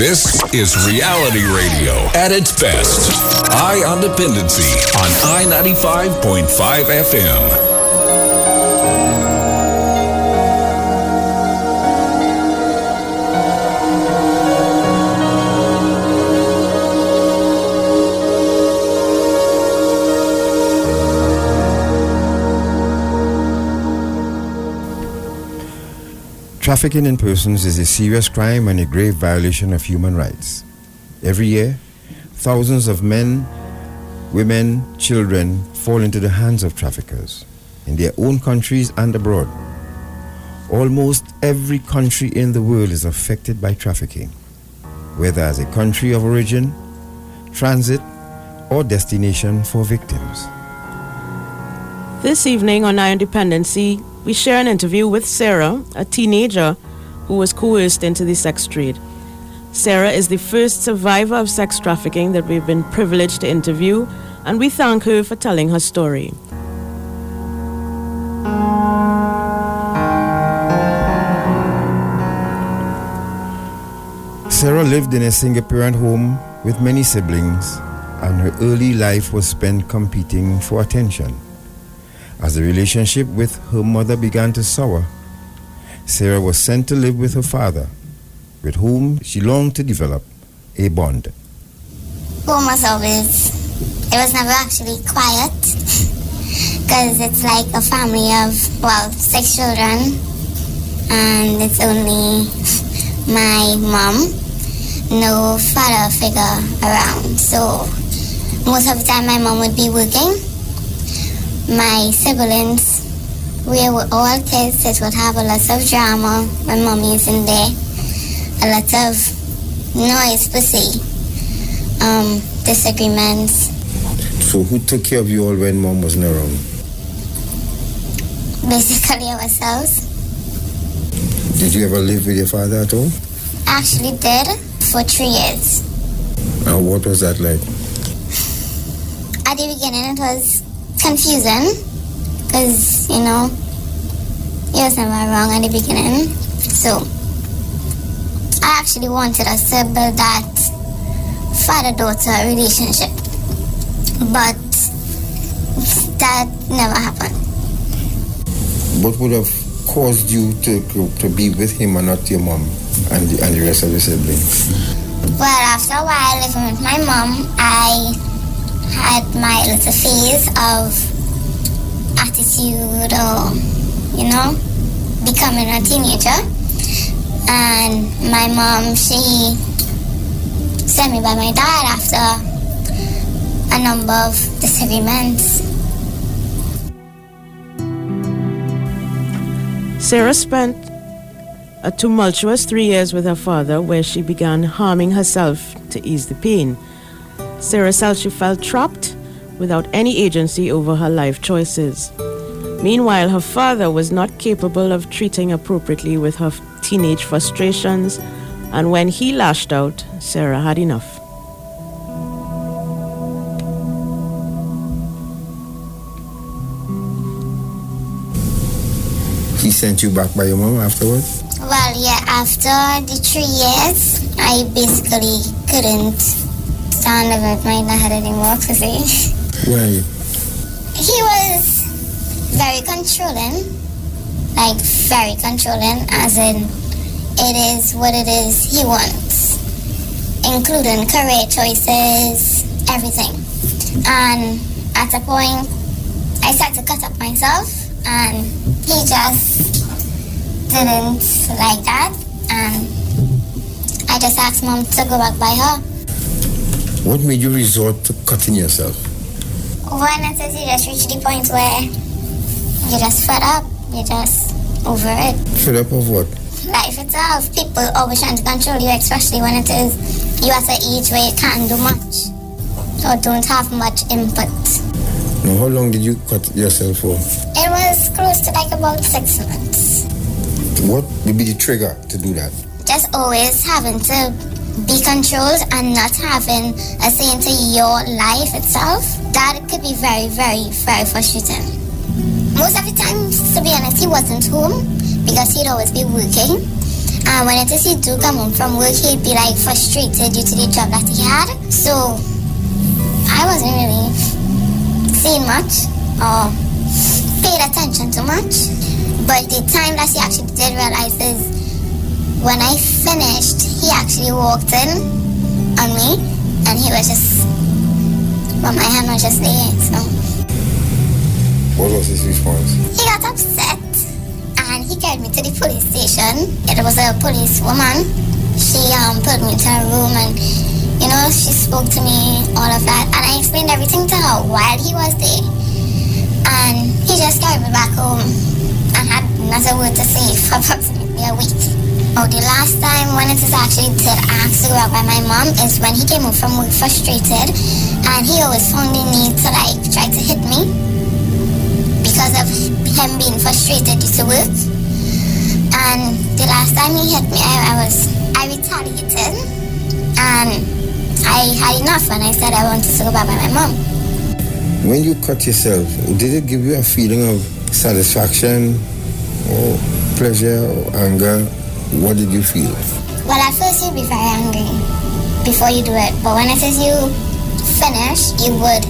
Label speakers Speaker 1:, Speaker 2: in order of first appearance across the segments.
Speaker 1: This is reality radio at its best. Eye on Dependency on I-95.5 FM.
Speaker 2: Trafficking in persons is a serious crime and a grave violation of human rights. Every year, thousands of men, women, children fall into the hands of traffickers in their own countries and abroad. Almost every country in the world is affected by trafficking, whether as a country of origin, transit, or destination for victims.
Speaker 3: This evening on Eye on Dependency, we share an interview with Sarah, a teenager who was coerced into the sex trade. Sarah is the first survivor of sex trafficking that we've been privileged to interview, and we thank her for telling her story.
Speaker 2: Sarah lived in a single-parent home with many siblings, and her early life was spent competing for attention. As the relationship with her mother began to sour, Sarah was sent to live with her father, with whom she longed to develop a bond.
Speaker 4: Home was always, it was never actually quiet, because it's like a family of, 6 children, and it's only my mom, no father figure around. So most of the time my mom would be working. My siblings, we were all kids. It would have a lot of drama when mommy is in there. A lot of noise per se. Disagreements.
Speaker 2: So who took care of you all when mom wasn't around?
Speaker 4: Basically ourselves.
Speaker 2: Did you ever live with your father at all?
Speaker 4: I actually did for 3 years.
Speaker 2: And what was that like?
Speaker 4: At the beginning it was confusing, because he was never wrong at the beginning. So I actually wanted us to build that father-daughter relationship, but that never happened.
Speaker 2: What would have caused you to be with him and not your mom and the rest of the siblings?
Speaker 4: Well, after a while living with my mom, I had my little phase of attitude or, becoming a teenager. And my mom, she sent me by my dad after a number of disagreements.
Speaker 3: Sarah spent a tumultuous 3 years with her father, where she began harming herself to ease the pain. Sarah said she felt trapped without any agency over her life choices. Meanwhile, her father was not capable of treating appropriately with her teenage frustrations, and when he lashed out, Sarah had enough.
Speaker 2: He sent you back by your mom afterwards?
Speaker 4: Well, yeah, after the 3 years, I basically couldn't stand living with my dad anymore, because
Speaker 2: Why?
Speaker 4: he was very controlling, as in it is what it is he wants, including career choices, everything. And at a point, I started to cut up myself, and he just didn't like that, and I just asked mom to go back by her.
Speaker 2: What made you resort to cutting yourself?
Speaker 4: When it is, you just reach the point where you're just fed up, you're just over it.
Speaker 2: Fed up of what?
Speaker 4: Life itself. People always trying to control you, especially when it is you at an age where you can't do much or don't have much input.
Speaker 2: Now, how long did you cut yourself for?
Speaker 4: It was close to about 6 months.
Speaker 2: What would be the trigger to do that?
Speaker 4: Just always having to be controlled and not having a say into your life itself. That could be very, very, very frustrating. Most of the time, to be honest, he wasn't home because he'd always be working. And when it is he do come home from work, he'd be like frustrated due to the job that he had. So I wasn't really seeing much or paid attention to much. But the time that he actually did realize is when I finished, he actually walked in on me and he was just, well, my hand was just there. So
Speaker 2: What was his response?
Speaker 4: he got upset and he carried me to the police station. It was a police woman. She put me into a room and, you know, she spoke to me, all of that. And I explained everything to her while he was there. And he just carried me back home and had another word to say for approximately a week. Oh, the last time when it was actually did ask to go out by my mom is when he came home from work frustrated and he always found the need to like try to hit me because of him being frustrated due to work. And the last time he hit me, I retaliated and I had enough and I said I wanted to go back by my mom.
Speaker 2: When you cut yourself, did it give you a feeling of satisfaction or pleasure or anger? What did you feel?
Speaker 4: Well, at first you'd be very angry before you do it, but when it is you finish, you would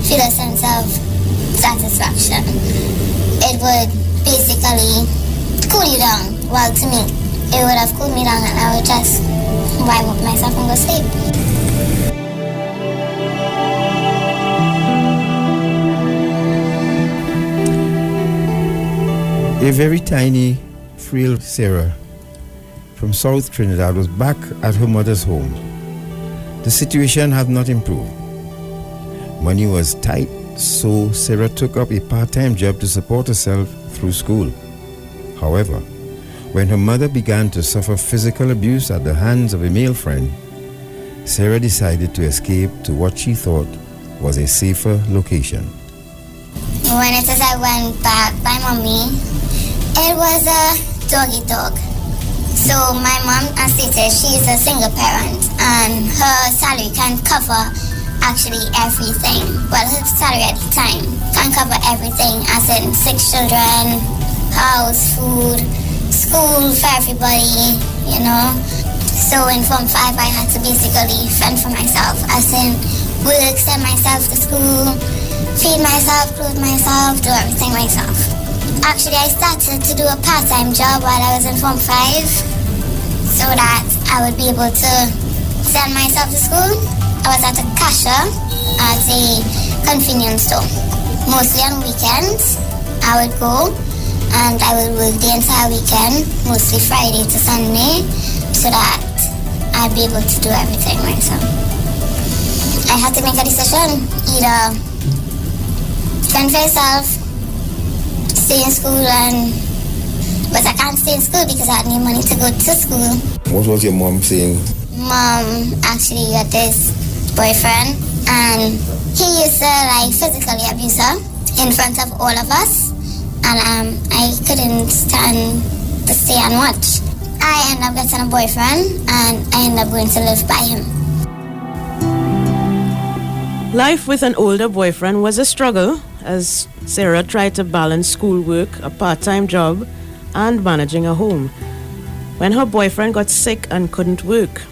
Speaker 4: feel a sense of satisfaction. It would basically cool you down. Well, to me, it would have cooled me down and I would just wipe up myself and go sleep.
Speaker 2: A very tiny, frail Sarah from South Trinidad was back at her mother's home. The situation had not improved. Money was tight, so Sarah took up a part-time job to support herself through school. However, when her mother began to suffer physical abuse at the hands of a male friend, Sarah decided to escape to what she thought was a safer location.
Speaker 4: When it is I went back by mommy, it was a doggy dog. So my mom, as stated, she is a single parent and her salary can cover actually everything. Well, her salary at the time can cover everything, as in 6 children, house, food, school for everybody, you know. So in Form 5, I had to basically fend for myself, as in work, send myself to school, feed myself, clothe myself, do everything myself. Actually, I started to do a part-time job while I was in Form 5 so that I would be able to send myself to school. I was at a cashier at a convenience store. Mostly on weekends, I would go and I would work the entire weekend, mostly Friday to Sunday, so that I'd be able to do everything myself. I had to make a decision, either fend for yourself, stay in school, but I can't stay in school because I need money to go to school.
Speaker 2: What was your mom saying?
Speaker 4: Mom actually got this boyfriend and he used to like physically abuse her in front of all of us, and I couldn't stand to stay and watch. I ended up getting a boyfriend and I ended up going to live by him.
Speaker 3: Life with an older boyfriend was a struggle as Sarah tried to balance schoolwork, a part-time job, and managing a home. When her boyfriend got sick and couldn't work,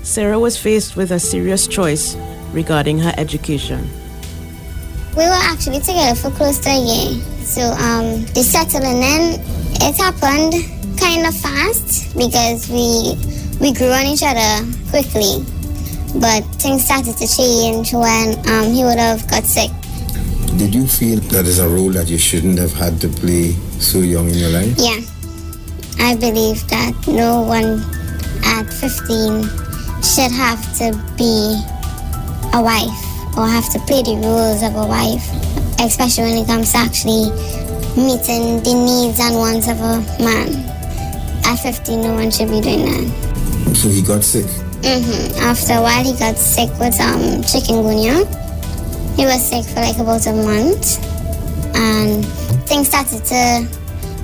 Speaker 3: Sarah was faced with a serious choice regarding her education.
Speaker 4: We were actually together for close to a year. So the settling in, it happened kind of fast because we grew on each other quickly. But things started to change when he would have got sick.
Speaker 2: Did you feel that is a role that you shouldn't have had to play so young in your life?
Speaker 4: Yeah. I believe that no one at 15 should have to be a wife or have to play the roles of a wife, especially when it comes to actually meeting the needs and wants of a man. At 15, no one should be doing that.
Speaker 2: So he got sick?
Speaker 4: After a while, he got sick with chikungunya. He was sick for like about a month, and things started to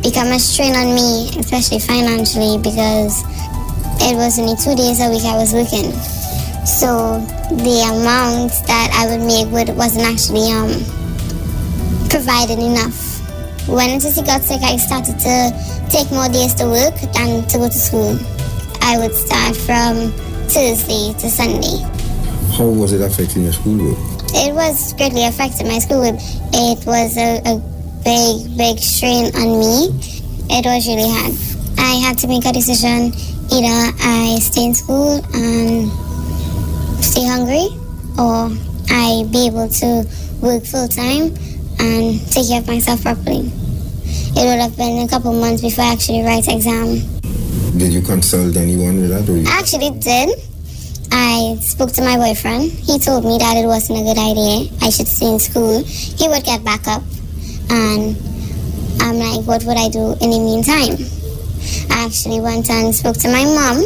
Speaker 4: become a strain on me, especially financially, because it was only 2 days a week I was working. So the amount that I would make wasn't actually providing enough when I just got sick, I started to take more days to work than to go to school. I would start from Thursday to Sunday.
Speaker 2: How was it affecting your schoolwork?
Speaker 4: It was greatly affecting my schoolwork. It was a big strain on me. It was really hard. I had to make a decision. Either I stay in school and stay hungry, or I be able to work full-time and take care of myself properly. It would have been a couple months before I actually write the exam.
Speaker 2: Did you consult anyone with that? Or
Speaker 4: I actually did. I spoke to my boyfriend. He told me that it wasn't a good idea. I should stay in school. He would get back up. And I'm like, what would I do in the meantime? I actually went and spoke to my mom.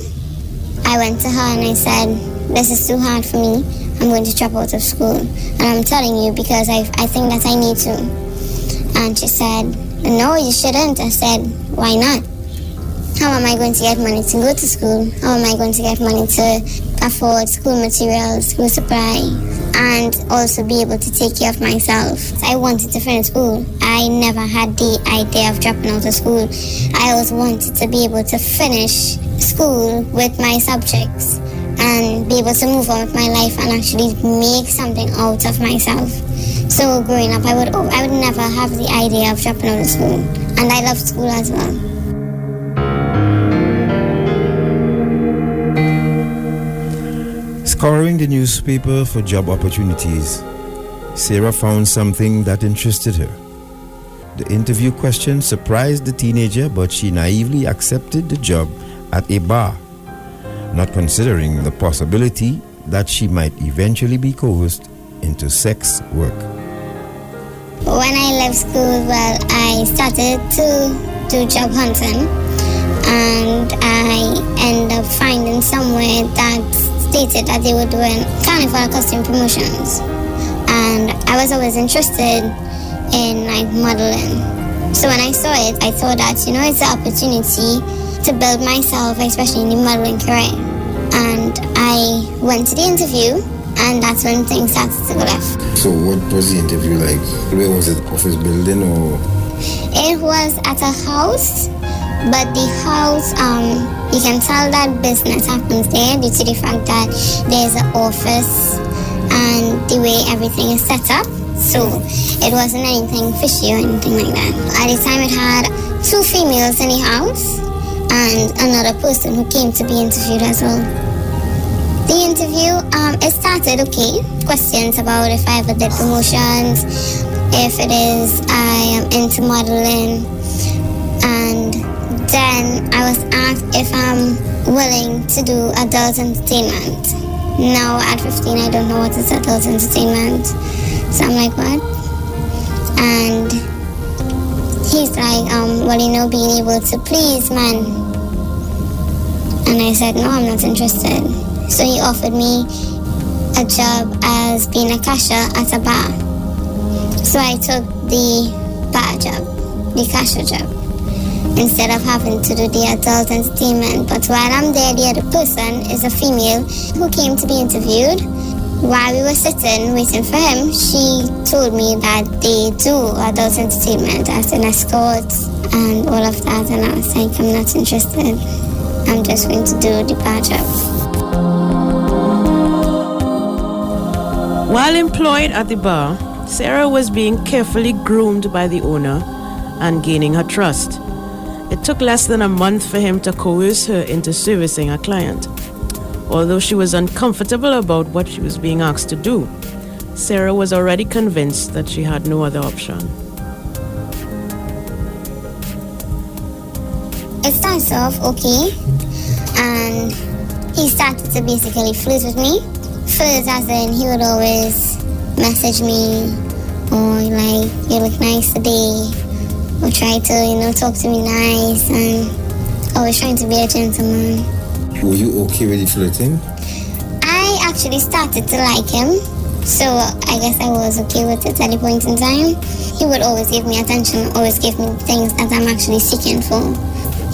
Speaker 4: I went to her and I said, this is too hard for me. I'm going to drop out of school. And I'm telling you because I think that I need to. And she said, no, you shouldn't. I said, why not? How am I going to get money to go to school? How am I going to get money to afford school materials, school supplies, and also be able to take care of myself? I wanted to finish school. I never had the idea of dropping out of school. I always wanted to be able to finish school with my subjects and be able to move on with my life and actually make something out of myself. So growing up, I would never have the idea of dropping out of school. And I love school as well.
Speaker 2: Scouring the newspaper for job opportunities, Sarah found something that interested her. The interview question surprised the teenager, but she naively accepted the job at a bar, not considering the possibility that she might eventually be coerced into sex work.
Speaker 4: When I left school, I started to do job hunting, and I ended up finding somewhere that stated that they were doing carnival costume promotions, and I was always interested in modeling. So when I saw it, I thought that it's an opportunity to build myself, especially in the modeling career. And I went to the interview, and that's when things started to go left.
Speaker 2: So what was the interview like? Where was it? Office building or?
Speaker 4: It was at a house, but the house, you can tell that business happens there due to the fact that there's an office and the way everything is set up. So it wasn't anything fishy or anything like that. At the time, it had 2 females in the house and another person who came to be interviewed as well. The interview, it started okay. Questions about if I ever did promotions, if it is I am into modeling, and then I was asked if I'm willing to do adult entertainment. Now at 15, I don't know what is adult entertainment. So I'm like, what? And he's like, being able to please man. And I said, no, I'm not interested. So he offered me a job as being a cashier at a bar. So I took the bar job, the cashier job, instead of having to do the adult entertainment. But while I'm there, the other person is a female who came to be interviewed. While we were sitting waiting for him, she told me that they do adult entertainment as an escort and all of that. And I was like, I'm not interested. I'm just going to do the bar job.
Speaker 3: While employed at the bar, Sarah was being carefully groomed by the owner and gaining her trust. It took less than a month for him to coerce her into servicing a client. Although she was uncomfortable about what she was being asked to do, Sarah was already convinced that she had no other option.
Speaker 4: It starts off okay, and he started to basically flirt with me. First, as in, he would always message me, or like, you look nice today, or try to, talk to me nice, and always trying to be a gentleman.
Speaker 2: Were you okay with the flirting?
Speaker 4: I actually started to like him, so I guess I was okay with it at the point in time. He would always give me attention, always give me things that I'm actually seeking for.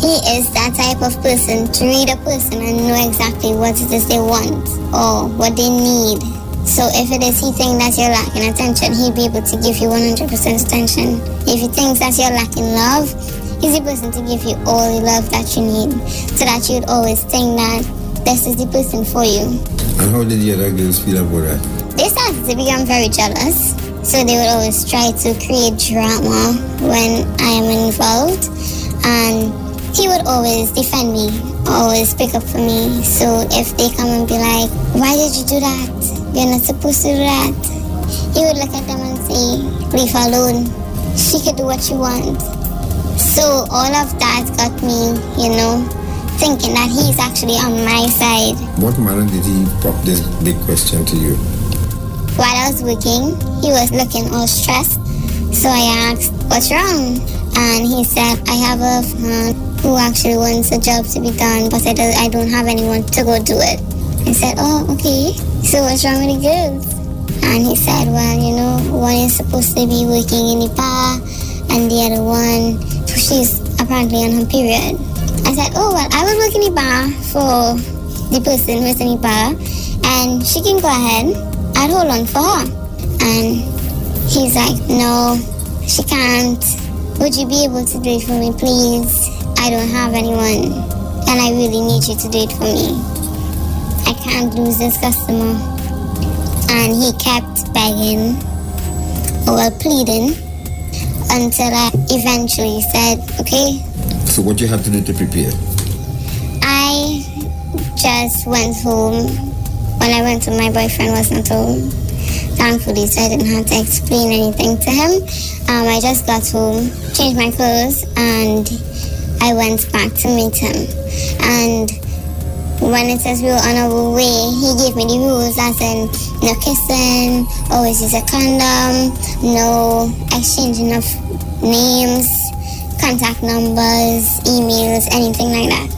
Speaker 4: He is that type of person to read a person and know exactly what it is they want or what they need So if it is he thinks that you're lacking attention, he'll be able to give you 100% attention. If he thinks that you're lacking love, he's the person to give you all the love that you need, so that you'd always think that this is the person for you.
Speaker 2: And how did the other girls feel about that?
Speaker 4: They started to become very jealous, so they would always try to create drama when I am involved, and he would always defend me, always pick up for me. So if they come and be like, why did you do that? You're not supposed to do that. He would look at them and say, leave her alone. She could do what she wants. So all of that got me, thinking that he's actually on my side.
Speaker 2: What manner did he pop this big question to you?
Speaker 4: While I was working, he was looking all stressed. So I asked, what's wrong? And he said, I have a friend who actually wants a job to be done, but I don't have anyone to go do it. I said, oh, okay. So what's wrong with the girls? And he said, well, one is supposed to be working in the bar, and the other one, she's apparently on her period. I said, oh, well, I will work in the bar for the person who's in the bar, and she can go ahead. I'll hold on for her. And he's like, no, she can't. Would you be able to do it for me, please? I don't have anyone, and I really need you to do it for me. I can't lose this customer. And he kept begging, or pleading, until I eventually said, okay.
Speaker 2: So what you had to do to prepare?
Speaker 4: I just went home. When I went to my boyfriend was not home. Thankfully, so I didn't have to explain anything to him. I just got home, changed my clothes, and I went back to meet him. And when it says we were on our way, he gave me the rules, as in no kissing, always use a condom, no exchanging of names, contact numbers, emails, anything like that.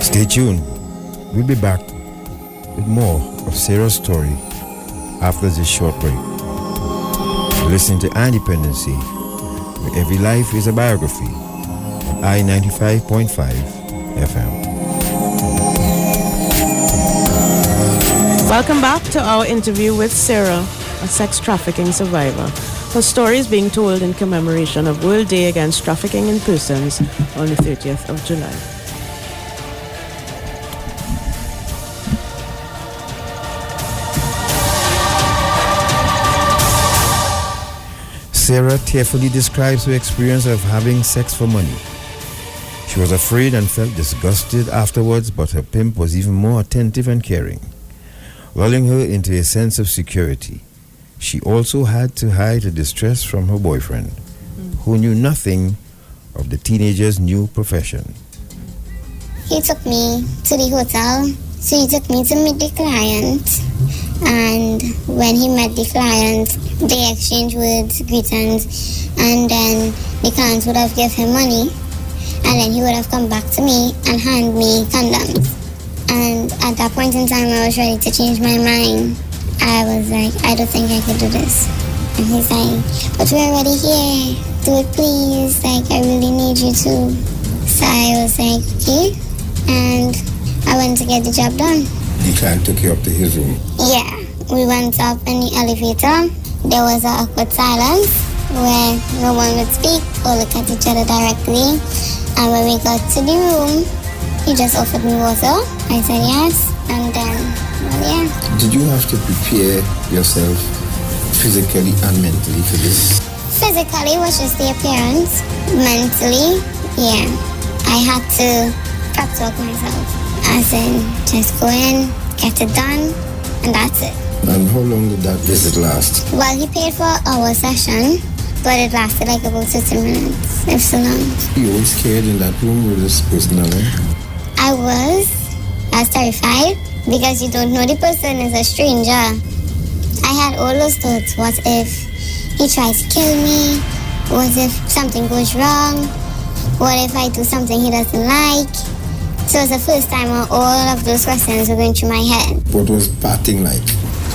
Speaker 2: Stay tuned. We'll be back with more of Sarah's story after this short break. Listen to Dependency, where every life is a biography, on I-95.5 FM.
Speaker 3: Welcome back to our interview with Sarah, a sex trafficking survivor. Her story is being told in commemoration of World Day Against Trafficking in Persons on the 30th of July.
Speaker 2: Sarah tearfully describes her experience of having sex for money. She was afraid and felt disgusted afterwards, but her pimp was even more attentive and caring, lulling her into a sense of security. She also had to hide her distress from her boyfriend, who knew nothing of the teenager's new profession.
Speaker 4: He took me to the hotel, so he took me to meet the client. And when he met the client, they exchanged words, greetings, and then the client would have given him money, and then he would have come back to me and hand me condoms. And at that point in time, I was ready to change my mind. I was like, I don't think I could do this. And he's like, but we're already here. Do it, please. Like, I really need you to. So I was like, okay. And I went to get the job done.
Speaker 2: The client took you up to his room.
Speaker 4: Yeah, we went up in the elevator. There was an awkward silence where no one would speak or look at each other directly. And when we got to the room, he just offered me water. I said yes, and then, well, yeah.
Speaker 2: Did you have to prepare yourself physically and mentally for this?
Speaker 4: Physically was just the appearance. Mentally, yeah, I had to prep talk myself. As in, just go in, get it done, and that's it.
Speaker 2: And how long did that visit last?
Speaker 4: Well, he paid for our session, but it lasted like about 30 minutes, if so long.
Speaker 2: You were scared in that room with this person alone?
Speaker 4: I was terrified because you don't know the person is a stranger. I had all those thoughts. What if he tries to kill me? What if something goes wrong? What if I do something he doesn't like? So it's the first time all of those questions were going through my head.
Speaker 2: What was partying like?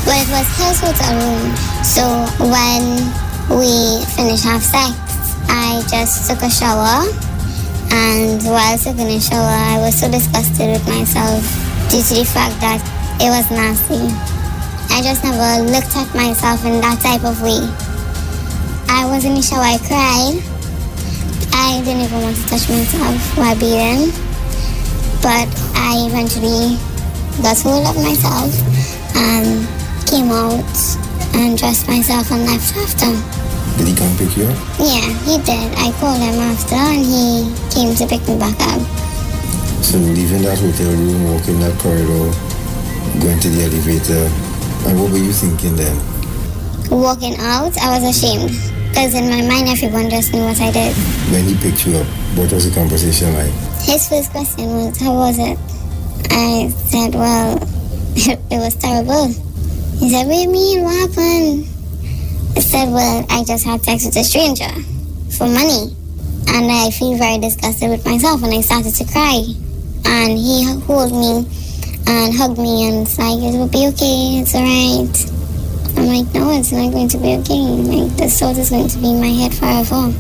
Speaker 4: Well, it was his hotel room. So when we finished have sex, just took a shower, and while taking a shower, I was so disgusted with myself due to the fact that it was nasty. I just never looked at myself in that type of way. I was in the shower, I cried. I didn't even want to touch myself while bathing, but I eventually got hold of myself and came out and dressed myself and left after.
Speaker 2: Did he come pick you up?
Speaker 4: Yeah, he did. I called him after and he came to pick me back up.
Speaker 2: So leaving that hotel room, walking that corridor, going to the elevator, and what were you thinking then?
Speaker 4: Walking out, I was ashamed. Because in my mind, everyone just knew what I did.
Speaker 2: When he picked you up, what was the conversation like?
Speaker 4: His first question was, how was it? I said, well, it was terrible. He said, what do you mean? What happened? I said, well, I just had sex with a stranger for money. And I feel very disgusted with myself and I started to cry. And he held me and hugged me and it's like, it will be okay, it's alright. I'm like, no, it's not going to be okay. Like, this thought is going to be in my head forever.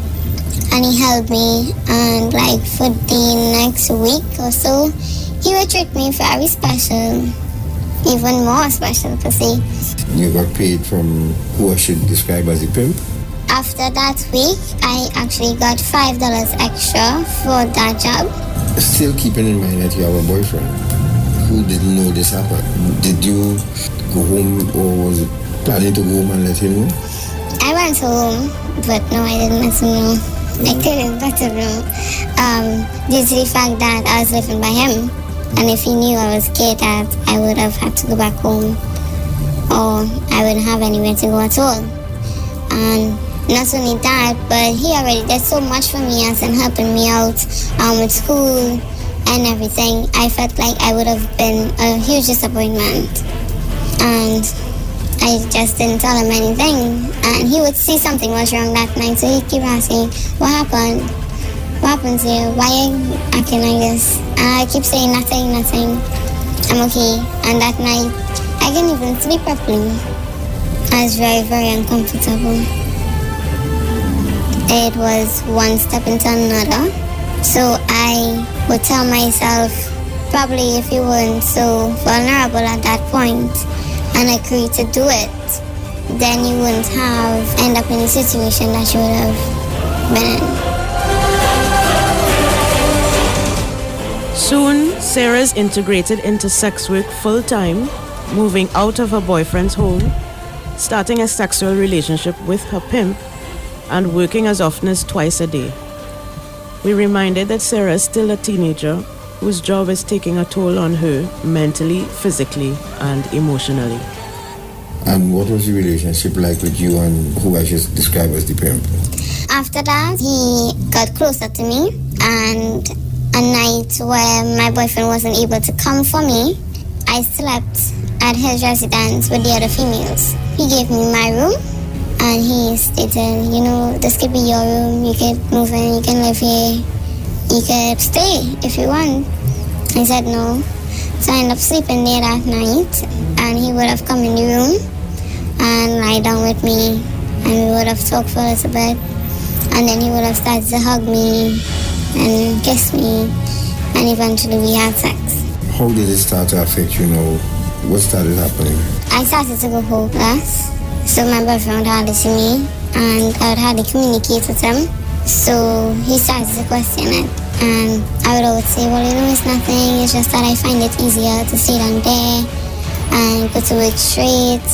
Speaker 4: And he held me, and like for the next week or so, he would treat me very special, even more special per se.
Speaker 2: You got paid from who I should describe as a pimp?
Speaker 4: After that week, I actually got $5 extra for that job.
Speaker 2: Still keeping in mind that you have a boyfriend who didn't know this happened. Did you go home or was it planning to go home and let him know?
Speaker 4: I went home, but no, I didn't let him know. I couldn't let him know. Due to the fact that I was living by him, and if he knew I was gay, that I would have had to go back home, or I wouldn't have anywhere to go at all. And not only that, but he already did so much for me as in helping me out with school and everything. I felt like I would have been a huge disappointment. And I just didn't tell him anything. And he would see something was wrong that night, so he'd keep asking, what happened? What happened to you? Why are you acting like this? And I keep saying nothing. I'm okay. And that night, I couldn't even sleep properly. I was very, very uncomfortable. It was one step into another. So I would tell myself, probably if you weren't so vulnerable at that point and agreed to do it, then you wouldn't have end up in a situation that you would have been in.
Speaker 3: Soon, Sarah's integrated into sex work full-time, moving out of her boyfriend's home, starting a sexual relationship with her pimp, and working as often as twice a day. We reminded that Sarah is still a teenager whose job is taking a toll on her mentally, physically, and emotionally.
Speaker 2: And what was the relationship like with you and who I should describe as the pimp?
Speaker 4: After that, he got closer to me, and a night where my boyfriend wasn't able to come for me, I slept at his residence with the other females. He gave me my room, and he stated, this could be your room, you could move in, you can live here, you could stay if you want. I said no. So I ended up sleeping there that night, and he would have come in the room and lie down with me, and we would have talked for a little bit, and then he would have started to hug me and kiss me, and eventually we had sex.
Speaker 2: How did it start to affect you now? What started happening? I
Speaker 4: started to go hopeless. So my boyfriend would hardly see me, and I would hardly communicate with him. So he started to question it. And I would always say, well, it's nothing. It's just that I find it easier to stay down there and go to work straight,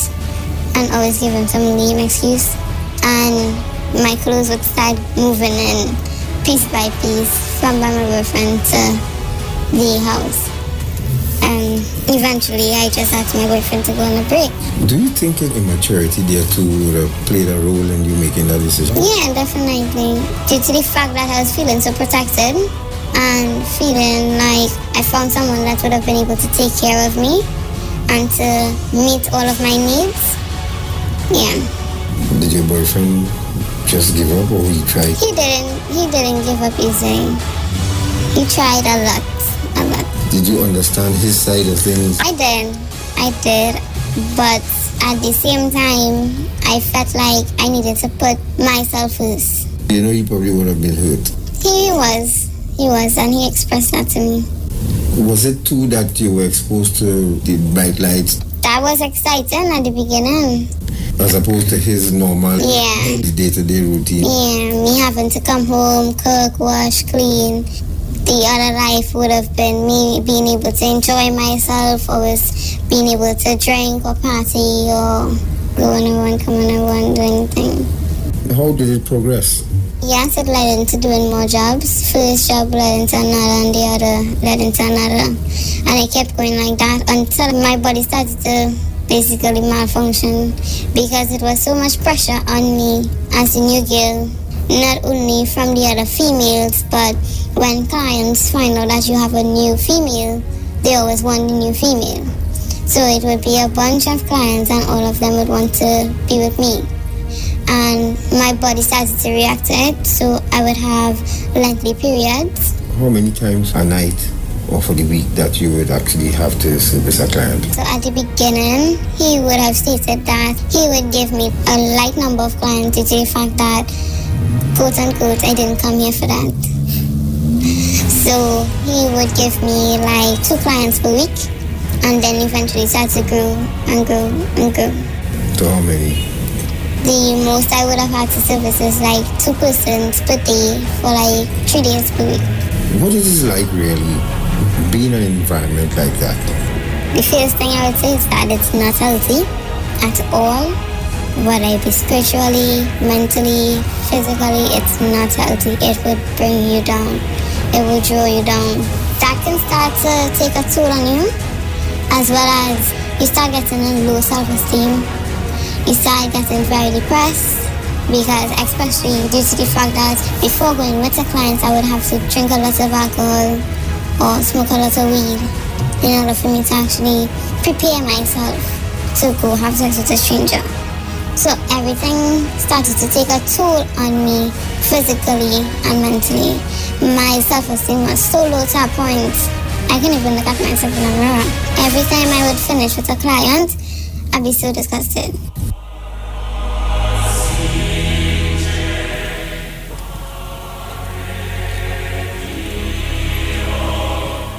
Speaker 4: and always give him some lame excuse. And my clothes would start moving in piece by piece from my boyfriend to the house. And eventually I just asked my boyfriend to go on a break.
Speaker 2: Do you think an immaturity there too would have played a role in you making that decision?
Speaker 4: Yeah, definitely. Due to the fact that I was feeling so protected and feeling like I found someone that would have been able to take care of me and to meet all of my needs. Yeah.
Speaker 2: Did your boyfriend just give up, or he tried?
Speaker 4: He didn't give up easy. He tried a lot.
Speaker 2: Did you understand his side of things?
Speaker 4: I did, but at the same time, I felt like I needed to put myself first.
Speaker 2: You know, he probably would have been hurt.
Speaker 4: He was, and he expressed that to me.
Speaker 2: Was it too that you were exposed to the bright lights?
Speaker 4: That was exciting at the beginning.
Speaker 2: As opposed to his normal day-to-day routine?
Speaker 4: Yeah, me having to come home, cook, wash, clean. The other life would have been me being able to enjoy myself, or was being able to drink or party or going around, coming around, doing things.
Speaker 2: How did it progress?
Speaker 4: Yes, it led into doing more jobs. First job led into another, and the other led into another. And it kept going like that until my body started to basically malfunction, because it was so much pressure on me as a new girl, not only from the other females, but when clients find out that you have a new female, they always want the new female. So it would be a bunch of clients, and all of them would want to be with me. And my body started to react to it, so I would have lengthy periods.
Speaker 2: How many times a night or for the week that you would actually have to service a client?
Speaker 4: So at the beginning, he would have stated that he would give me a light number of clients due to the fact that, quote unquote, I didn't come here for that. So he would give me like 2 clients per week, and then eventually start to grow and grow and grow.
Speaker 2: So how many?
Speaker 4: The most I would have had to service is like 2 persons per day for like 3 days per week.
Speaker 2: What is it like really being in an environment like that?
Speaker 4: The first thing I would say is that it's not healthy at all. Whether it be spiritually, mentally, physically, it's not healthy. It would bring you down. It will draw you down. That can start to take a toll on you, as well as you start getting a low self-esteem. You start getting very depressed, because especially due to the fact that before going with the clients, I would have to drink a lot of alcohol or smoke a lot of weed in order for me to actually prepare myself to go have sex with a stranger. So everything started to take a toll on me physically and mentally. My self-esteem was so low to a point I couldn't even look at myself in a mirror. Every time I would finish with a client, I'd be so disgusted.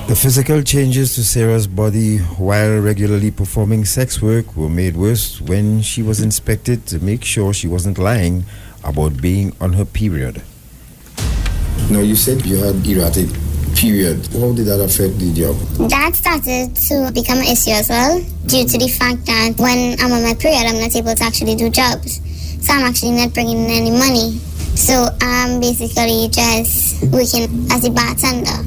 Speaker 2: The physical changes to Sarah's body while regularly performing sex work were made worse when she was inspected to make sure she wasn't lying about being on her period. Now, you said you had erratic period. How did that affect the job?
Speaker 4: That started to become an issue as well, due to the fact that when I'm on my period, I'm not able to actually do jobs. So I'm actually not bringing in any money. So I'm basically just working as a bartender.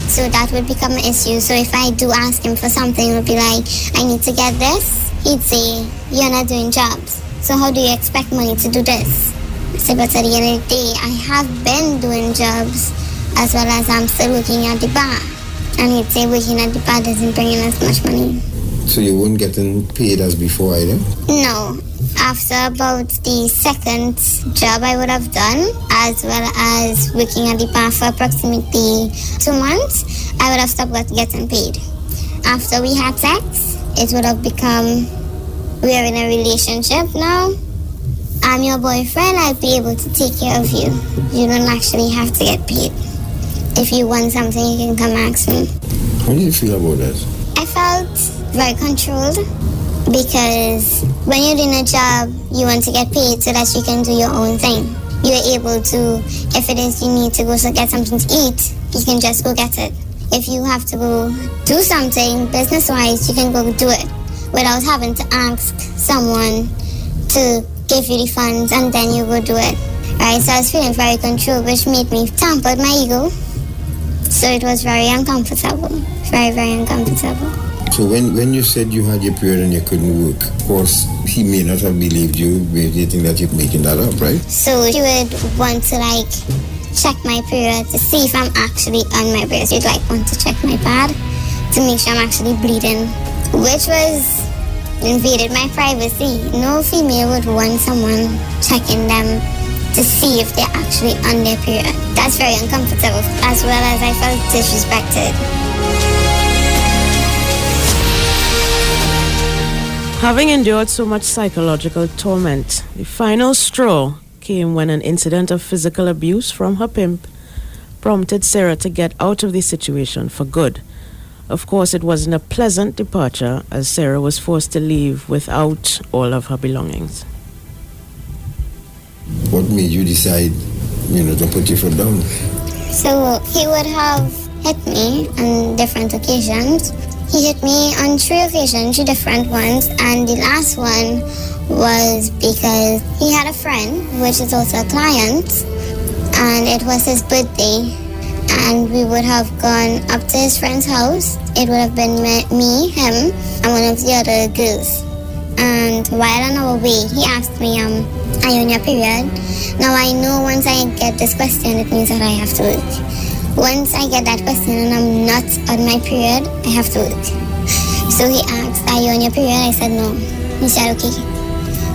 Speaker 4: So that would become an issue. So if I do ask him for something, it would be like, I need to get this. He'd say, you're not doing jobs. So how do you expect money to do this? So, but at the end of the day, I have been doing jobs, as well as I'm still working at the bar. And he'd say working at the bar doesn't bring in as much money.
Speaker 2: So you weren't getting paid as before either?
Speaker 4: No. After about the second job I would have done, as well as working at the bar for approximately 2 months, I would have stopped getting paid. After we had sex, it would have become, we're in a relationship now. I'm your boyfriend, I'll be able to take care of you. You don't actually have to get paid. If you want something, you can come ask me.
Speaker 2: How do you feel about that?
Speaker 4: I felt very controlled, because when you're doing a job, you want to get paid so that you can do your own thing. You're able to, if it is you need to go get something to eat, you can just go get it. If you have to go do something business-wise, you can go do it without having to ask someone to give you the funds and then you go do it. Right? So I was feeling very controlled, which made me tamper my ego. So it was very uncomfortable. Very, very uncomfortable.
Speaker 2: So when you said you had your period and you couldn't work, of course, he may not have believed you, but you think that you're making that up, right?
Speaker 4: So he would want to check my period to see if I'm actually on my period. He'd want to check my pad to make sure I'm actually bleeding, which was invaded my privacy. No female would want someone checking them to see if they're actually on their period. That's very uncomfortable, as well as I felt disrespected.
Speaker 3: Having endured so much psychological torment, the final straw came when an incident of physical abuse from her pimp prompted Sarah to get out of the situation for good. Of course, it wasn't a pleasant departure, as Sarah was forced to leave without all of her belongings.
Speaker 2: What made you decide, to put your foot down?
Speaker 4: So he would have hit me on different occasions. He hit me on 3 occasions, 3 different ones, and the last one was because he had a friend, which is also a client, and it was his birthday, and we would have gone up to his friend's house. It would have been me, him, and one of the other girls. And while on our way, he asked me, are you on your period? Now I know once I get this question, it means that I have to work. Once I get that question and I'm not on my period, I have to work. So he asked, are you on your period? I said no. He said okay.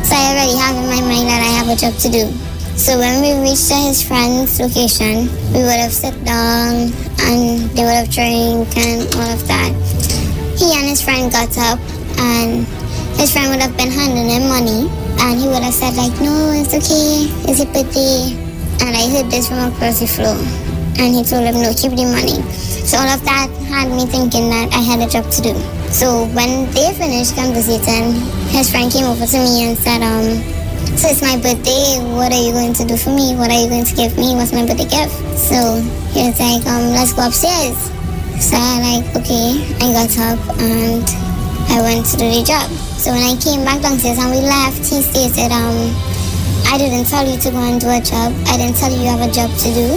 Speaker 4: So I already have in my mind that I have a job to do. So when we reached his friend's location, we would have sat down and they would have drank and all of that. He and his friend got up and his friend would have been handing him money and he would have said like, no, it's okay, it's your birthday. And I heard this from across the floor. And he told him, no, keep the money. So all of that had me thinking that I had a job to do. So when they finished conversating, his friend came over to me and said, so it's my birthday, what are you going to do for me? What are you going to give me? What's my birthday gift? So he was like, let's go upstairs. So I like, okay. I got up and I went to do the job. So when I came back downstairs and we left, he stated, I didn't tell you to go and do a job. I didn't tell you have a job to do.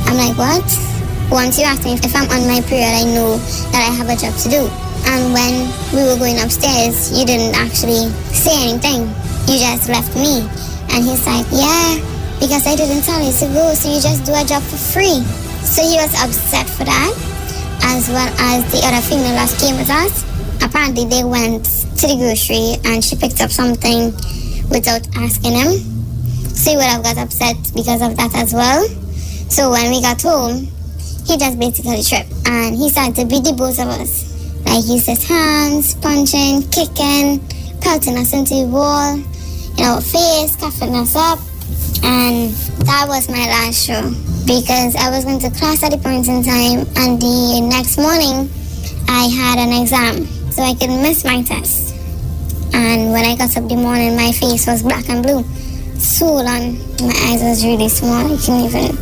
Speaker 4: I'm like, what? Once you asked me if I'm on my period, I know that I have a job to do. And when we were going upstairs, you didn't actually say anything. You just left me. And he's like, yeah, because I didn't tell you to go, so you just do a job for free. So he was upset for that, as well as the other female that came with us. Apparently they went to the grocery and she picked up something without asking him. So he would have got upset because of that as well. So when we got home, he just basically tripped and he started to beat the both of us. Like he used his hands, punching, kicking, pelting us into the wall, in our face, cuffing us up. And that was my last show because I was going to class at the point in time and the next morning I had an exam. So I could miss my test. And when I got up the morning, my face was black and blue. Swollen. My eyes was really small. I couldn't even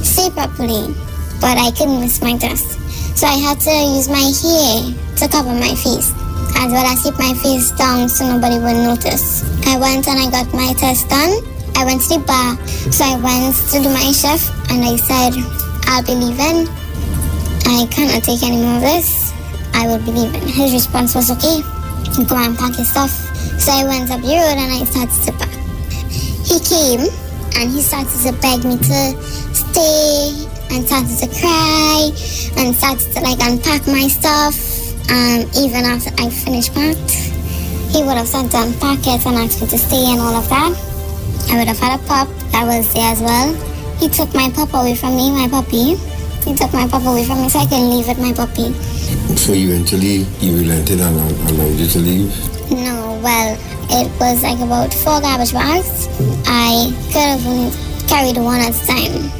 Speaker 4: see properly. But I couldn't miss my test. So I had to use my hair to cover my face, as well as keep my face down so nobody would notice. I went and I got my test done. I went to the bar. So I went to do my shift and I said, I'll be leaving. I cannot take any more of this. I will be leaving. His response was, okay, go and pack your stuff. So I went up the road and I started to pack. He came and he started to beg me to stay and started to cry and started to unpack my stuff. And even after I finished packed, he would have started to unpack it and asked me to stay and all of that. I would have had a pup that was there as well. He took my pup away from me, my puppy. He took my pup away from me so I couldn't leave with my puppy.
Speaker 2: So eventually you relented and allowed you to leave?
Speaker 4: No, well, it was about 4 garbage bags. I could have only carried one at a time.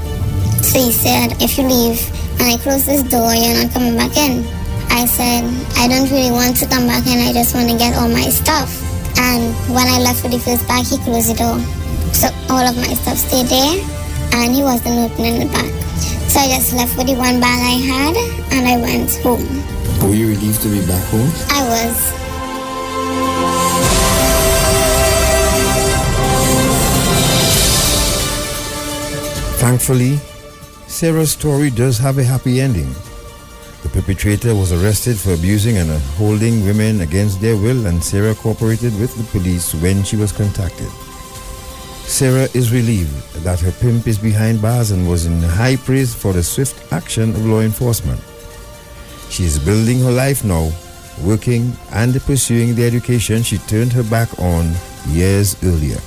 Speaker 4: So he said, if you leave and I close this door, you're not coming back in. I said, I don't really want to come back in, I just want to get all my stuff. And when I left with the first bag, he closed the door. So all of my stuff stayed there and he wasn't opening the back. So I just left with the one bag I had and I went home.
Speaker 2: Were you relieved to be back home?
Speaker 4: I was.
Speaker 2: Thankfully, Sarah's story does have a happy ending. The perpetrator was arrested for abusing and holding women against their will, and Sarah cooperated with the police when she was contacted. Sarah is relieved that her pimp is behind bars and was in high praise for the swift action of law enforcement. She is building her life now, working and pursuing the education she turned her back on years earlier.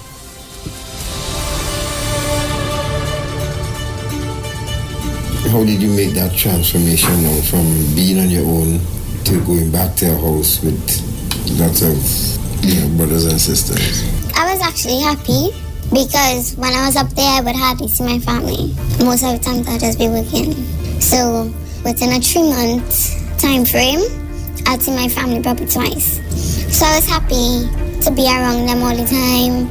Speaker 2: How did you make that transformation now from being on your own to going back to a house with lots of brothers and sisters?
Speaker 4: I was actually happy because when I was up there, I would hardly see my family. Most of the time, I'd just be working. So within a 3-month time frame, I'd see my family probably twice. So I was happy to be around them all the time,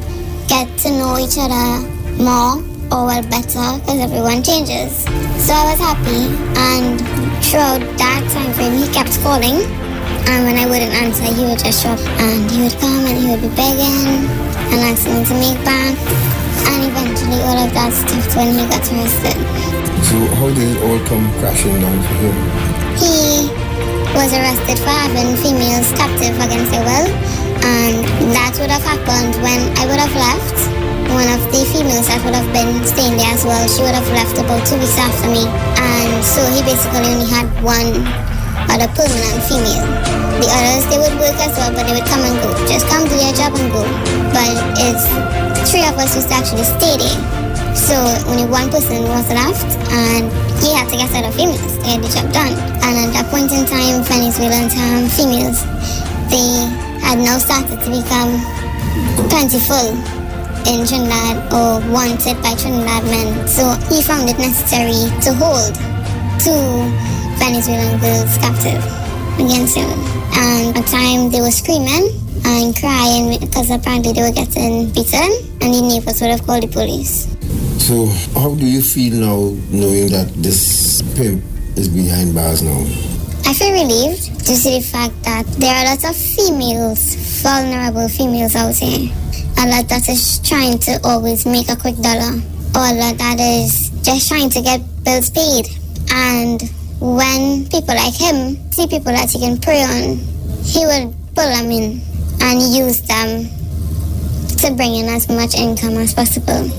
Speaker 4: get to know each other more, or well better, because everyone changes. So I was happy, and throughout that time frame, he kept calling, and when I wouldn't answer, he would just show up, and he would come and he would be begging and asking me to make back, and eventually all of that stopped when he got arrested.
Speaker 2: So how did it all come crashing down for him?
Speaker 4: He was arrested for having females captive against their will, and that would have happened when I would have left. One of the females that would have been staying there as well, she would have left about 2 weeks after me, and so he basically only had one other permanent female. The others, they would work as well, but they would come and go, just come do their job and go. But it's 3 of us used to actually stay there, so only one person was left, and he had to get other females to get the job done. And at that point in time, Venezuelan females, they had now started to become plentiful in Trinidad, or wanted by Trinidad men. So he found it necessary to hold 2 Venezuelan girls captive against him. And at the time they were screaming and crying because apparently they were getting beaten, and the neighbors would have called the police.
Speaker 2: So how do you feel now knowing that this pimp is behind bars now?
Speaker 4: I feel relieved to see the fact that there are lots of females, vulnerable females out here. A lot that is trying to always make a quick dollar, or a lot that is just trying to get bills paid. And when people like him see people that he can prey on, he will pull them in and use them to bring in as much income as possible.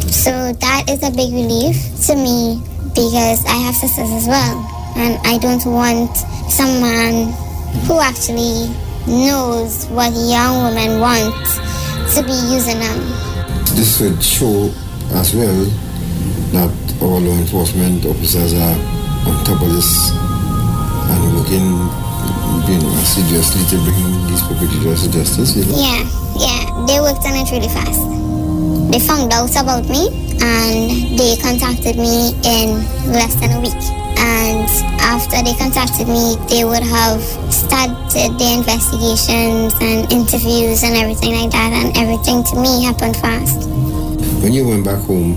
Speaker 4: So that is a big relief to me, because I have sisters as well, and I don't want someone who actually knows what young women want to be using them.
Speaker 2: This would show as well that our law enforcement officers are on top of this and working, assiduously to bring these perpetrators to justice.
Speaker 4: Yeah, they worked on it really fast. They found out about me and they contacted me in less than a week. And after they contacted me, they would have started their investigations and interviews and everything like that, and everything to me happened fast.
Speaker 2: When you went back home,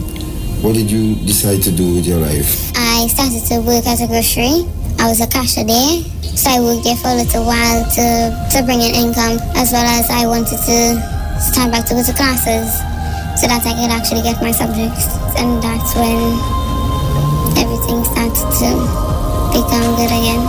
Speaker 2: what did you decide to do with your life?
Speaker 4: I started to work at a grocery. I was a cashier there, so I worked there for a little while to bring in income, as well as I wanted to start back to go to classes so that I could actually get my subjects. And that's when everything started to become good again.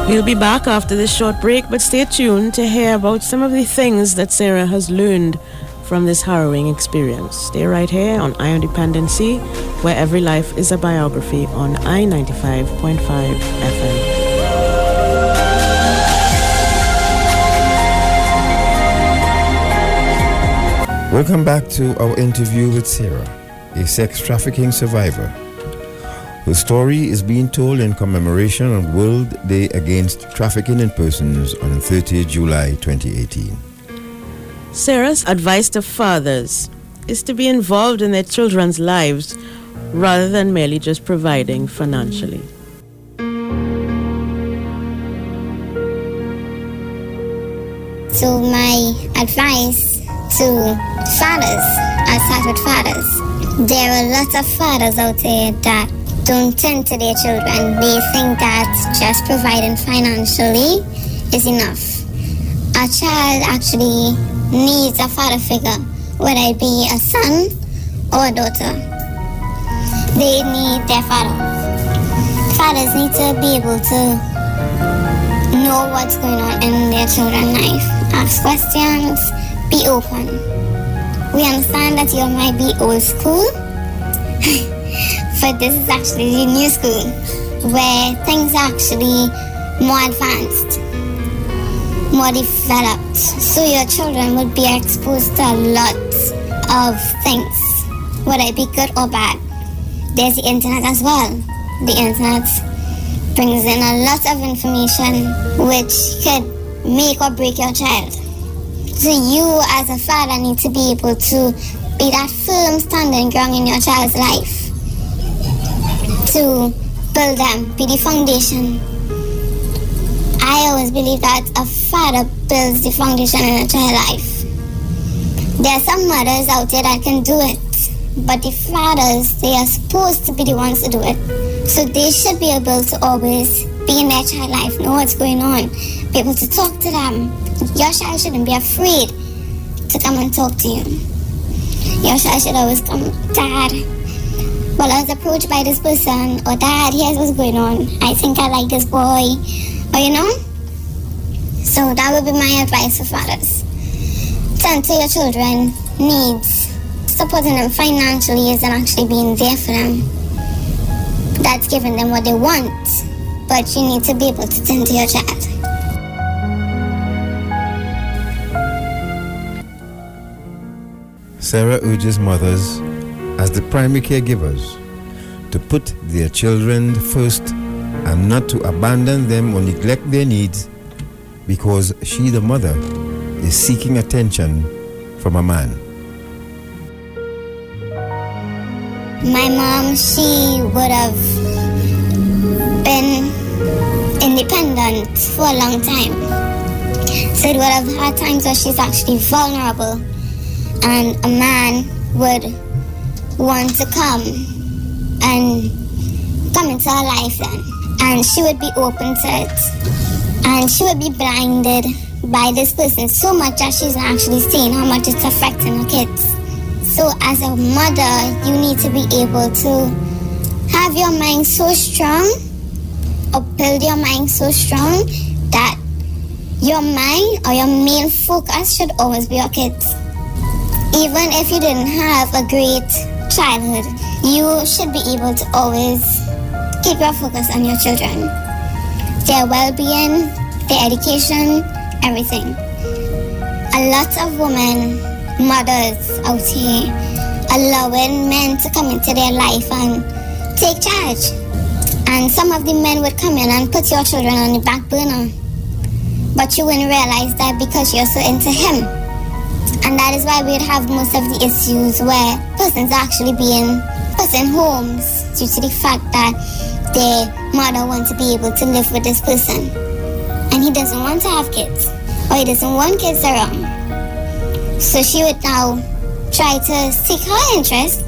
Speaker 3: We'll be back after this short break, but stay tuned to hear about some of the things that Sarah has learned from this harrowing experience. Stay right here on I Dependency, where every life is a biography on I-95.5 FM.
Speaker 2: Welcome back to our interview with Sarah, a sex trafficking survivor. Her story is being told in commemoration of World Day Against Trafficking in Persons on 30 July 2018.
Speaker 3: Sarah's advice to fathers is to be involved in their children's lives rather than merely just providing financially.
Speaker 4: So my advice to fathers, I'll start with fathers. There are lots of fathers out there that don't tend to their children. They think that just providing financially is enough. A child actually needs a father figure, whether it be a son or a daughter. They need their father. Fathers need to be able to know what's going on in their children's life. Ask questions, be open. We understand that you might be old school, but this is actually the new school, where things are actually more advanced, more developed. So your children would be exposed to a lot of things, whether it be good or bad. There's the internet as well. The internet brings in a lot of information which could make or break your child. So you as a father need to be able to be that firm standing ground in your child's life. To build them, be the foundation. I always believe that a father builds the foundation in a child's life. There are some mothers out there that can do it, but the fathers, they are supposed to be the ones to do it. So they should be able to always be in their child's life, know what's going on, be able to talk to them. Your child shouldn't be afraid to come and talk to you. Your child should always come, Dad, well, I was approached by this person, or Dad, here's what's going on. I think I like this boy, or you know? So that would be my advice for fathers. Tend to your children needs. Supporting them financially isn't actually being there for them. That's giving them what they want, but you need to be able to tend to your child.
Speaker 2: Sarah urges mothers, as the primary caregivers, to put their children first and not to abandon them or neglect their needs because she, the mother, is seeking attention from a man.
Speaker 4: My mom, she would have been independent for a long time. So it would have had times where she's actually vulnerable and a man would want to come into her life then. And she would be open to it. And she would be blinded by this person so much that she's not actually seeing how much it's affecting her kids. So as a mother, you need to be able to have your mind so strong, or build your mind so strong, that your mind or your main focus should always be your kids. Even if you didn't have a great childhood, you should be able to always keep your focus on your children. Their well-being, their education, everything. A lot of women, mothers out here, allowing men to come into their life and take charge. And some of the men would come in and put your children on the back burner. But you wouldn't realize that because you're so into him. And that is why we'd have most of the issues where persons are actually being put in homes due to the fact that their mother wants to be able to live with this person. And he doesn't want to have kids, or he doesn't want kids around. So she would now try to seek her interest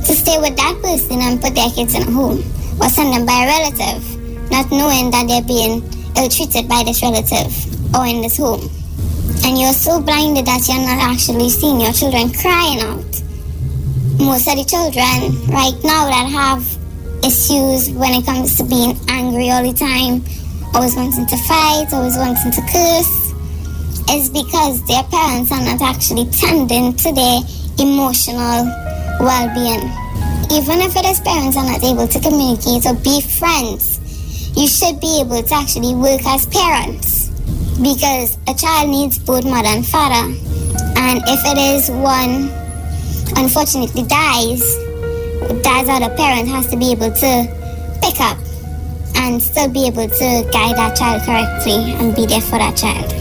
Speaker 4: to stay with that person and put their kids in a home, or send them by a relative, not knowing that they're being ill-treated by this relative or in this home. And you're so blinded that you're not actually seeing your children crying out. Most of the children right now that have issues when it comes to being angry all the time, always wanting to fight, always wanting to curse, is because their parents are not actually tending to their emotional well-being. Even if it is parents are not able to communicate or be friends, you should be able to actually work as parents, because a child needs both mother and father. And if it is one unfortunately dies, that other parent has to be able to pick up and still be able to guide that child correctly and be there for that child.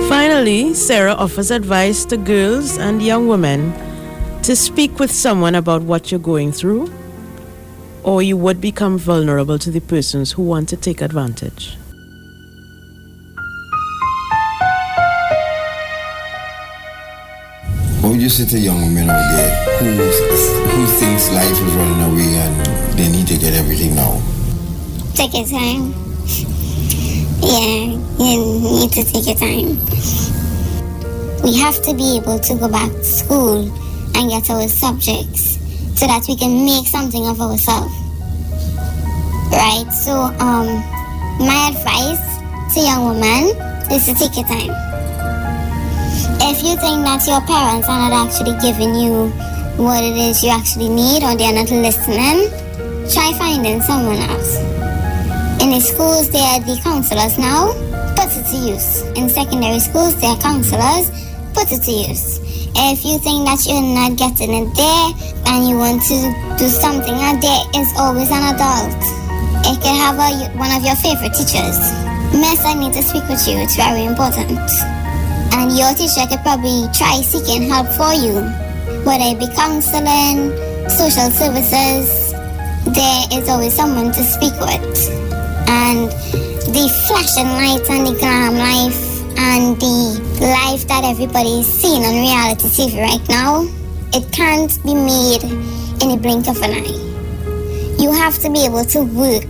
Speaker 3: Finally, Sarah offers advice to girls and young women to speak with someone about what you're going through, or you would become vulnerable to the persons who want to take advantage.
Speaker 2: What would you say to young women out there who thinks life is running away and they need to get everything now?
Speaker 4: Take your time. Yeah, you need to take your time. We have to be able to go back to school and get our subjects so that we can make something of ourselves. Right? So, my advice to young women is to take your time. If you think that your parents are not actually giving you what it is you actually need, or they're not listening, try finding someone else. In the schools, there are the counselors now. Put it to use. In secondary schools, there are counselors. Put it to use. If you think that you're not getting it there and you want to do something out there, is always an adult. It could have one of your favorite teachers. Miss, I need to speak with you. It's very important. And your teacher could probably try seeking help for you. Whether it be counseling, social services, there is always someone to speak with. And the flashing lights and the glam life and the life that everybody is seeing on reality TV right now, it can't be made in a blink of an eye. You have to be able to work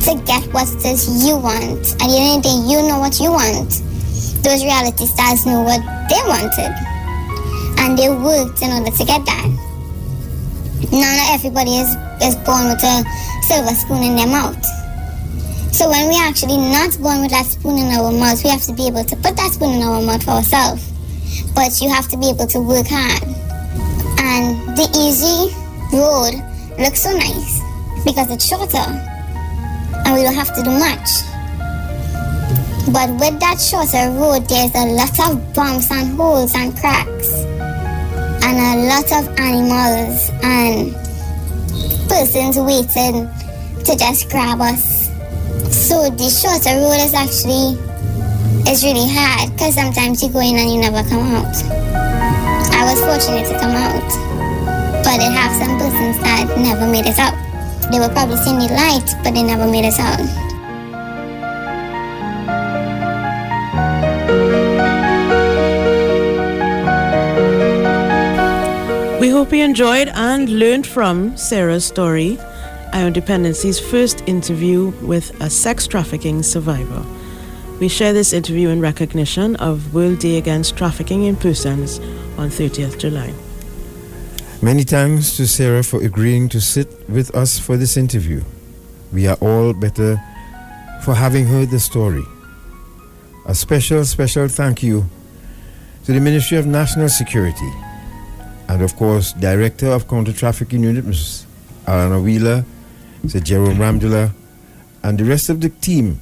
Speaker 4: to get what it is you want. At the end of the day, you know what you want. Those reality stars know what they wanted. And they worked in order to get that. Not everybody is born with a silver spoon in their mouth. So when we're actually not born with that spoon in our mouth, we have to be able to put that spoon in our mouth for ourselves. But you have to be able to work hard. And the easy road looks so nice because it's shorter and we don't have to do much. But with that shorter road, there's a lot of bumps and holes and cracks and a lot of animals and persons waiting to just grab us. So the shorter road is really hard because sometimes you go in and you never come out. I was fortunate to come out, but it have some persons that never made it out. They were probably seeing the light, but they never made it out.
Speaker 3: We hope you enjoyed and learned from Sarah's story, Ion Dependency's first interview with a sex trafficking survivor. We share this interview in recognition of World Day Against Trafficking in Persons on 30th July.
Speaker 2: Many thanks to Sarah for agreeing to sit with us for this interview. We are all better for having heard the story. A special thank you to the Ministry of National Security and, of course, Director of Counter Trafficking Unit, Ms. Alana Wheeler, Mr. Jerome Ramdula, and the rest of the team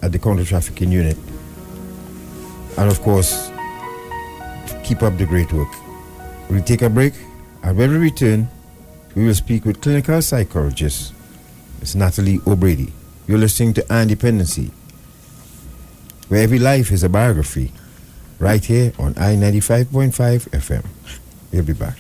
Speaker 2: at the Counter Trafficking Unit. And, of course, keep up the great work. We'll take a break, and when we return, we will speak with clinical psychologist Ms. Natalie O'Brady. You're listening to Dependency, where every life is a biography, right here on I-95.5 FM. We'll be back.